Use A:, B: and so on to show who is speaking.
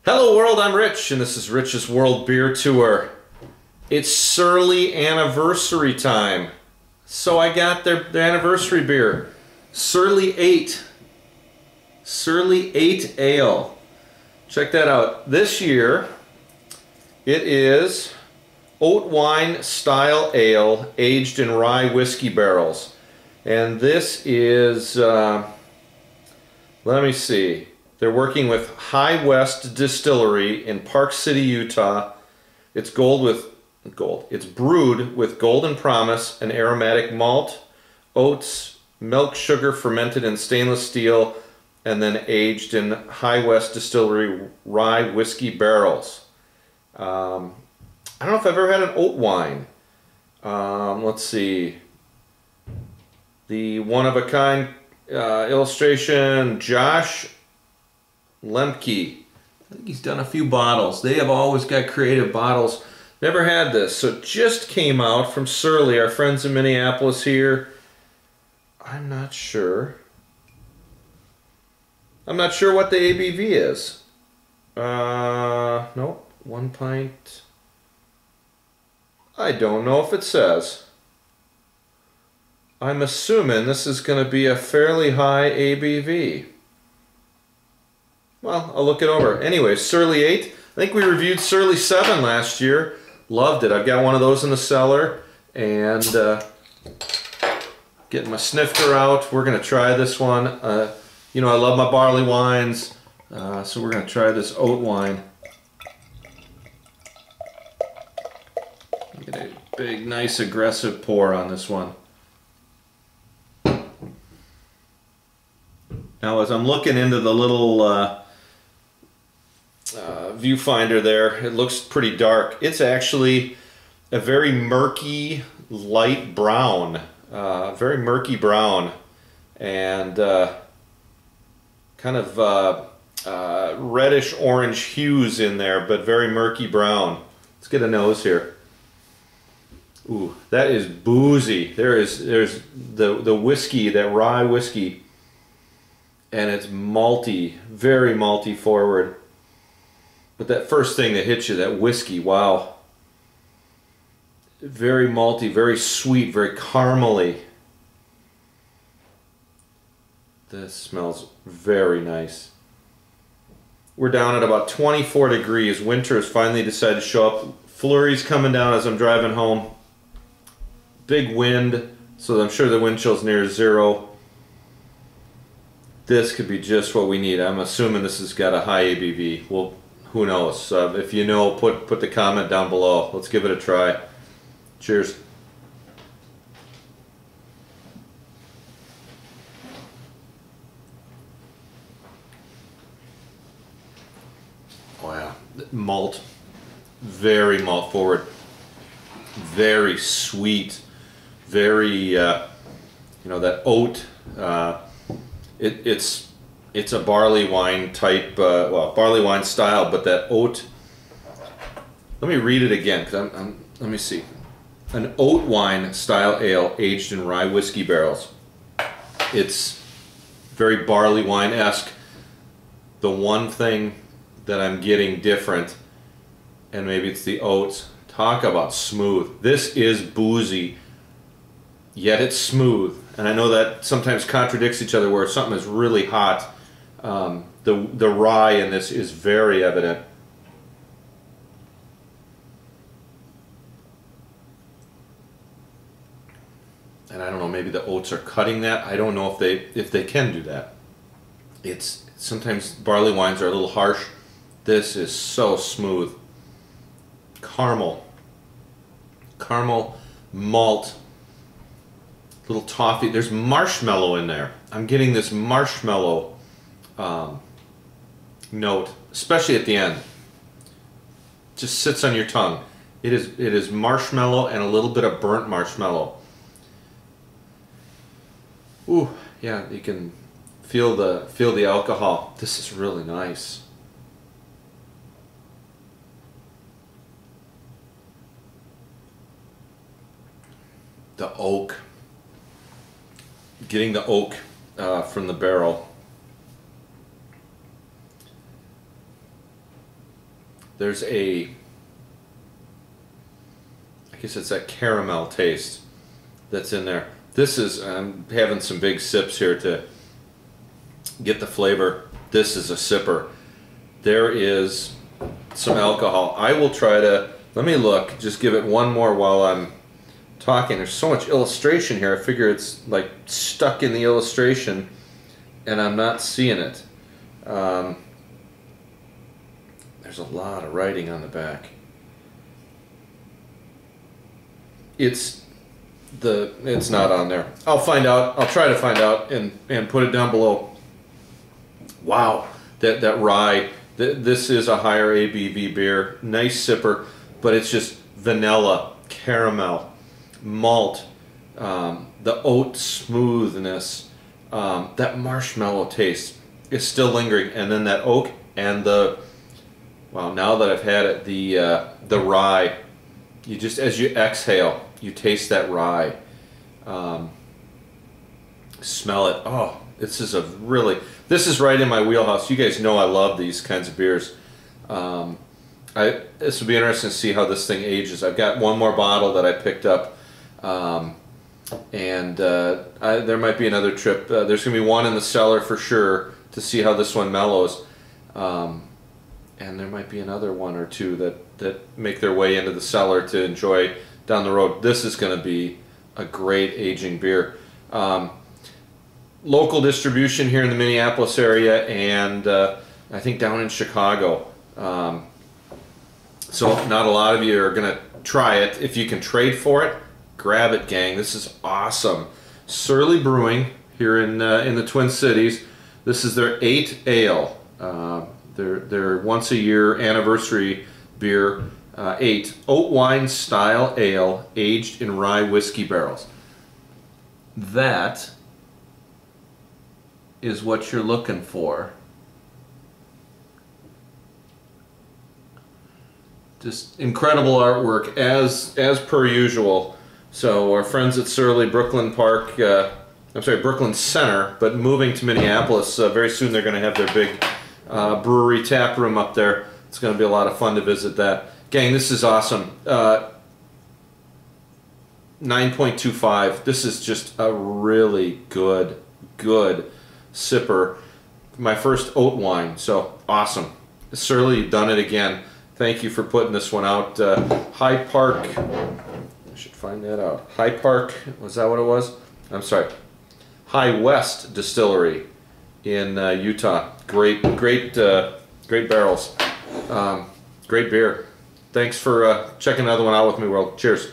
A: Hello world, I'm Rich, and this is Rich's World Beer Tour. It's Surly anniversary time. So I got their anniversary beer. Surly 8. Surly 8 Ale. Check that out. This year, it is oat wine style ale aged in rye whiskey barrels. And this is, let me see. They're working with High West Distillery in Park City, Utah. It's It's brewed with Golden Promise and aromatic malt, oats, milk, sugar fermented in stainless steel, and then aged in High West Distillery rye whiskey barrels. I don't know if I've ever had an oat wine. Let's see. The one-of-a-kind illustration, Josh Lemke. I think he's done a few bottles. They have always got creative bottles. Never had this. So it just came out from Surly, our friends in Minneapolis here. I'm not sure. I'm not sure what the ABV is. Nope. 1 pint. I don't know if it says. I'm assuming this is going to be a fairly high ABV. Well, I'll look it over. Anyway, Surly 8. I think we reviewed Surly 7 last year. Loved it. I've got one of those in the cellar. And getting my snifter out. We're going to try this one. You know, I love my barley wines. So we're going to try this oat wine. Get a big, nice, aggressive pour on this one. Now, as I'm looking into the little viewfinder there, it looks pretty dark. It's actually a very murky, light brown, very murky brown, and kind of reddish orange hues in there, but very murky brown. Let's get a nose here. Ooh, that is boozy. There's the whiskey, that rye whiskey, and it's malty, very malty forward. But that first thing that hits you, that whiskey, wow. Very malty, very sweet, very caramely. This smells very nice. We're down at about 24 degrees. Winter has finally decided to show up. Flurries coming down as I'm driving home. Big wind, so I'm sure the wind chill's near zero. This could be just what we need. I'm assuming this has got a high ABV. Well, who knows? If you know, put the comment down below. Let's give it a try. Cheers. Oh yeah, malt, very malt forward, very sweet, very you know, that oat. It's a barley wine type, well, barley wine style, but that oat. Let me read it again, because let me see. An oat wine style ale aged in rye whiskey barrels. It's very barley wine-esque. The one thing that I'm getting different, and maybe it's the oats. Talk about smooth. This is boozy, yet it's smooth. And I know that sometimes contradicts each other, where something is really hot. The rye in this is very evident. And I don't know, maybe the oats are cutting that. I don't know if they can do that. It's sometimes barley wines are a little harsh. This is so smooth. Caramel, malt, little toffee. There's marshmallow in there. I'm getting this marshmallow note, especially at the end. Just sits on your tongue. It is marshmallow and a little bit of burnt marshmallow. Ooh, yeah, you can feel the alcohol. This is really nice. The oak. Getting the oak from the barrel. there's a, I guess it's that caramel taste that's in there. This is, I'm having some big sips here to get the flavor. This is a sipper. There is some alcohol. I will try to, let me look, just give it one more while I'm talking. There's so much illustration here. I figure it's like stuck in the illustration and I'm not seeing it. There's a lot of writing on the back. It's not on there. I'll find out. I'll try to find out and put it down below. Wow, that rye. This is a higher ABV beer. Nice sipper, but it's just vanilla, caramel, malt, the oat smoothness, that marshmallow taste is still lingering, and then that oak and the, wow, now that I've had it, the rye. You just, as you exhale, you taste that rye. Smell it. Oh, this is right in my wheelhouse. You guys know I love these kinds of beers. This will be interesting to see how this thing ages. I've got one more bottle that I picked up, and there might be another trip. There's going to be one in the cellar for sure to see how this one mellows. And there might be another one or two that make their way into the cellar to enjoy down the road. This is going to be a great aging beer. Local distribution here in the Minneapolis area, and I think down in Chicago. So not a lot of you are going to try it. If you can trade for it, grab it, gang. This is awesome. Surly Brewing here in the Twin Cities. This is their 8 ale. Their once a year anniversary beer, 8 oat wine style ale aged in rye whiskey barrels. That is what you're looking for. Just incredible artwork as per usual. So our friends at Surly, Brooklyn Park, Brooklyn Center, but moving to Minneapolis very soon. They're going to have their big brewery tap room up there. It's going to be a lot of fun to visit that. Gang, this is awesome. 9.25. This is just a really good sipper. My first oat wine, so awesome. Surly, you've done it again. Thank you for putting this one out. High Park, I should find that out. High Park, was that what it was? I'm sorry. High West Distillery in Utah. Great barrels. Great beer. Thanks for checking another one out with me, world. Cheers.